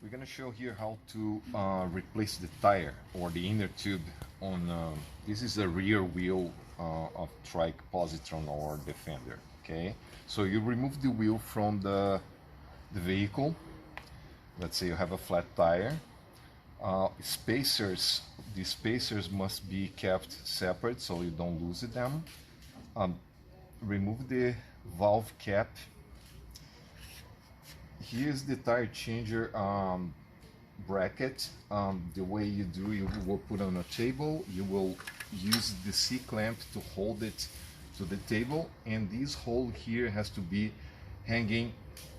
We're gonna show here how to replace the tire or the inner tube on this is a rear wheel of Trikke Positron or Defender. Okay, so you remove the wheel from the vehicle. Let's say you have a flat tire. The spacers must be kept separate so you don't lose them. Remove the valve cap. Here's the tire changer bracket. The way you do, you will put on a table, you will use the C-clamp to hold it to the table, and this hole here has to be hanging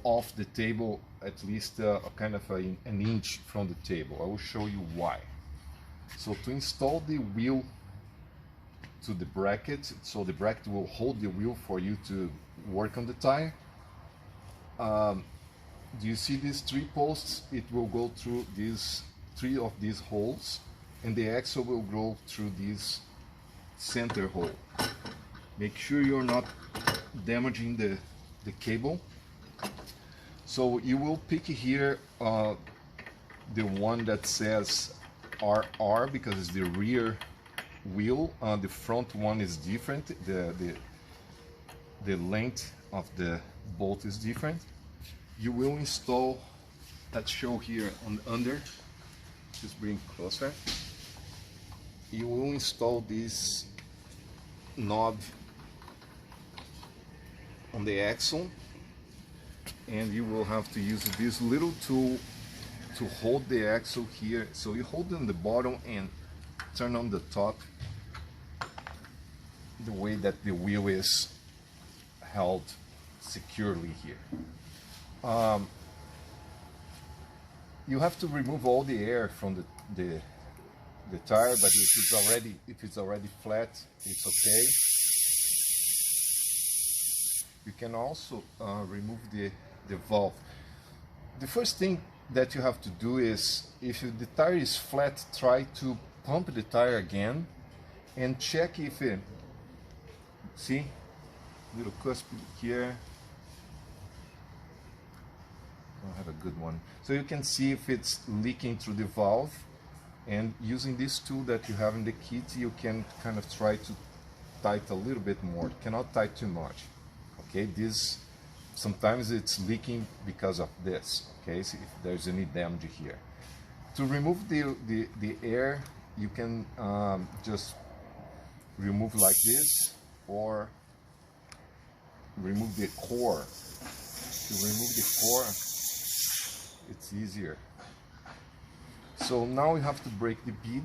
off the table at least an inch from the table. I will show you why. So to install the wheel to the bracket, so the bracket will hold the wheel for you to work on the tire. Do you see these 3 posts? It will go through these 3 of these holes, and the axle will go through this center hole. Make sure you're not damaging the cable. So you will pick here the one that says RR because it's the rear wheel. The front one is different. The length of the bolt is different. You will install, let's show here on under, just bring closer. You will install this knob on the axle, and you will have to use this little tool to hold the axle here. So you hold on the bottom and turn on the top the way that the wheel is held securely here. You have to remove all the air from the tire, but if it's already flat, it's okay. You can also remove the valve. The first thing that you have to do is, if the tire is flat, try to pump the tire again and check if it, see, little cusp here. I have a good one. So you can see if it's leaking through the valve, and using this tool that you have in the kit, you can kind of try to tighten a little bit more. You cannot tighten too much. Okay, this sometimes it's leaking because of this. Okay, so if there's any damage here, to remove the air, you can just remove like this, or remove the core. To remove the core, it's easier. So now we have to break the bead,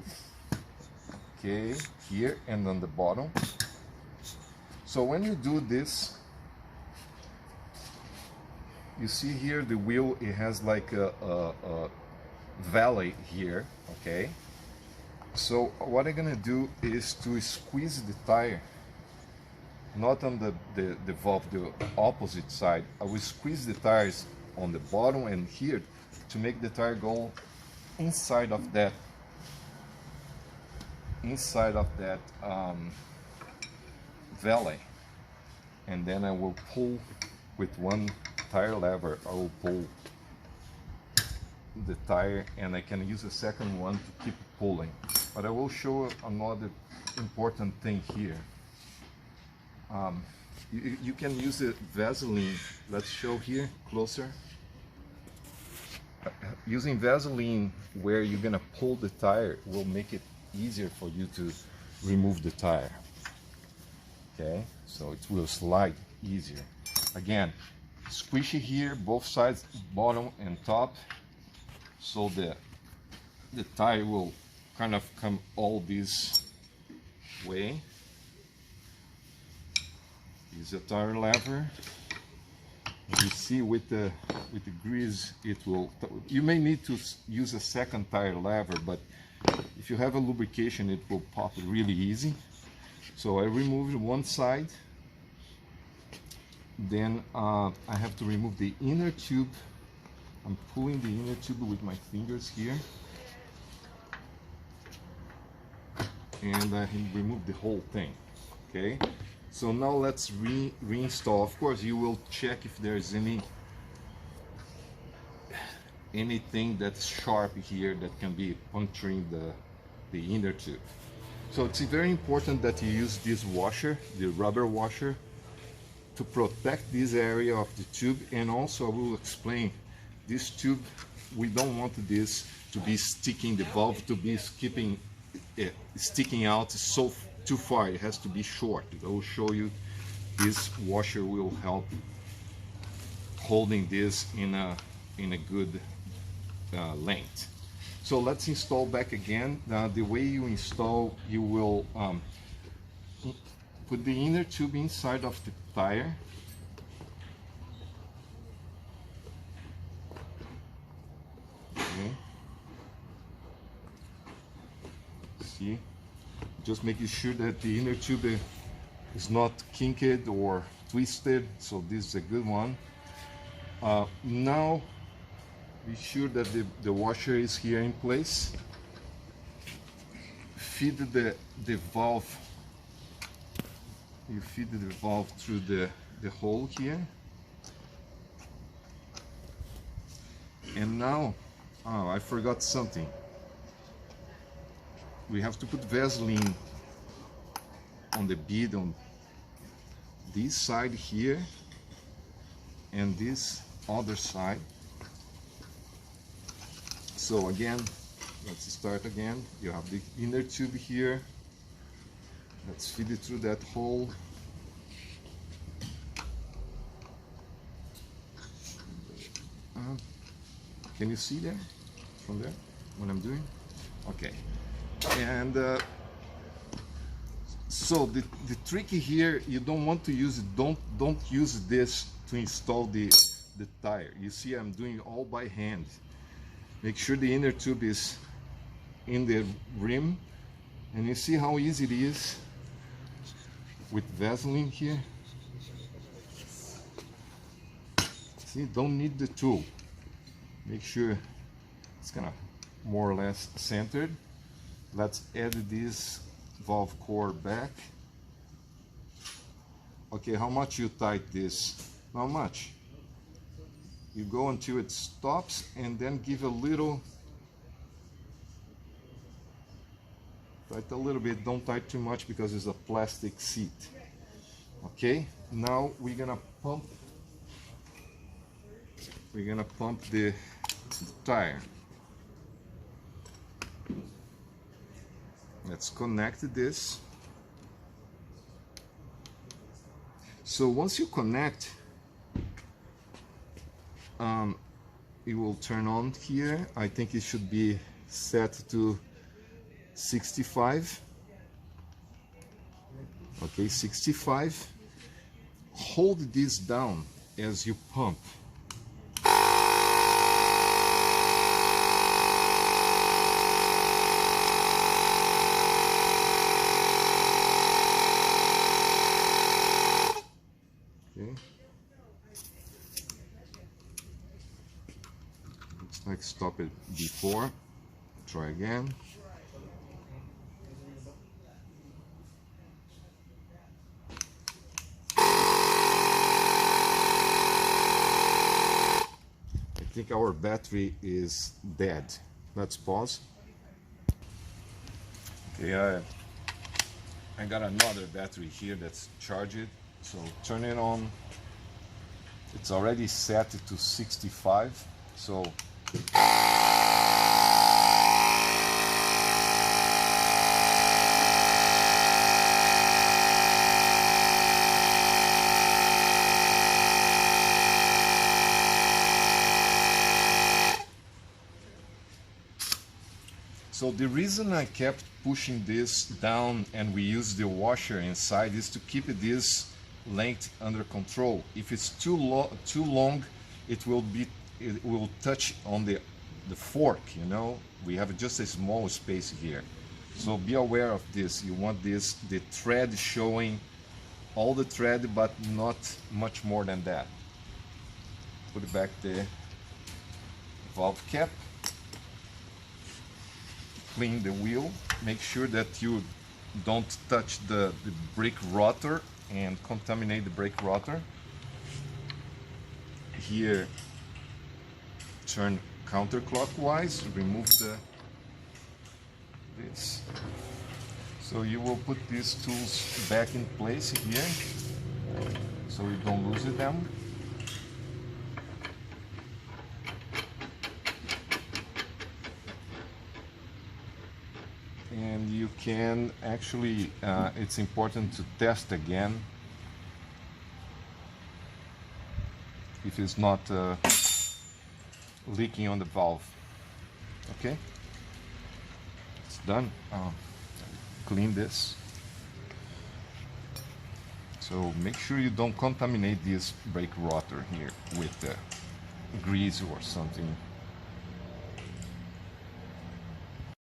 okay, here and on the bottom. So when you do this, you see here the wheel, it has like a valley here, okay. So what I'm gonna do is to squeeze the tire, not on the valve, the opposite side. I will squeeze the tires on the bottom and here to make the tire go inside of that valley, and then I will pull with one tire lever. I will pull the tire, and I can use a second one to keep pulling. But I will show another important thing here. You can use a Vaseline. Let's show here closer. Using Vaseline where you're gonna pull the tire will make it easier for you to remove the tire. Okay, so it will slide easier. Again, squishy here, both sides, bottom and top, so the tire will kind of come all this way. Use a tire lever. You see with the grease, it will. You may need to use a second tire lever, but if you have a lubrication, it will pop really easy. So I removed one side. Then I have to remove the inner tube. I'm pulling the inner tube with my fingers here, and I remove the whole thing. Okay. So now let's reinstall. Of course, you will check if there's any anything that's sharp here that can be puncturing the inner tube. So it's very important that you use this washer, the rubber washer, to protect this area of the tube. And also I will explain, this tube, we don't want this to be sticking, the valve to be sticking out so too far. It has to be short. I will show you. This washer will help holding this in a good length. So let's install back again. The way you install, you will put the inner tube inside of the tire. Okay. See, just making sure that the inner tube is not kinked or twisted, so this is a good one. Now be sure that the washer is here in place. Feed the valve, you feed the valve through the hole here. And now, oh, I forgot something. We have to put Vaseline on the bead on this side here and this other side. So again, let's start again. You have the inner tube here. Let's feed it through that hole. Can you see there from there what I'm doing? Okay. And so the trick here, you don't want to use it, don't use this to install the tire. You see, I'm doing all by hand. Make sure the inner tube is in the rim, and you see how easy it is with Vaseline here. See, don't need the tool. Make sure it's kind of more or less centered. Let's add this valve core back. Okay, how much you tight this? Not much. You go until it stops and then give a little, tight a little bit, don't tight too much because it's a plastic seat. Okay, now we're gonna pump the tire. Let's connect this. So once you connect, it will turn on here. I think it should be set to 65. Okay, 65. Hold this down as you pump. Okay. Looks like stop it before. Try again. I think our battery is dead. Let's pause. Okay, I got another battery here that's charged. So turn it on. It's already set to 65. So So the reason I kept pushing this down and we use the washer inside is to keep this length under control. If it's too long, it will touch on the fork, you know. We have just a small space here. So be aware of this. You want the thread showing all the thread, but not much more than that. Put back the valve cap. Clean the wheel. Make sure that you don't touch the brake rotor and contaminate the brake rotor. Here, turn counterclockwise, remove this. So you will put these tools back in place here, so you don't lose them. And you can actually, it's important to test again if it's not leaking on the valve. Okay, it's done. Clean this. So make sure you don't contaminate this brake rotor here with grease or something.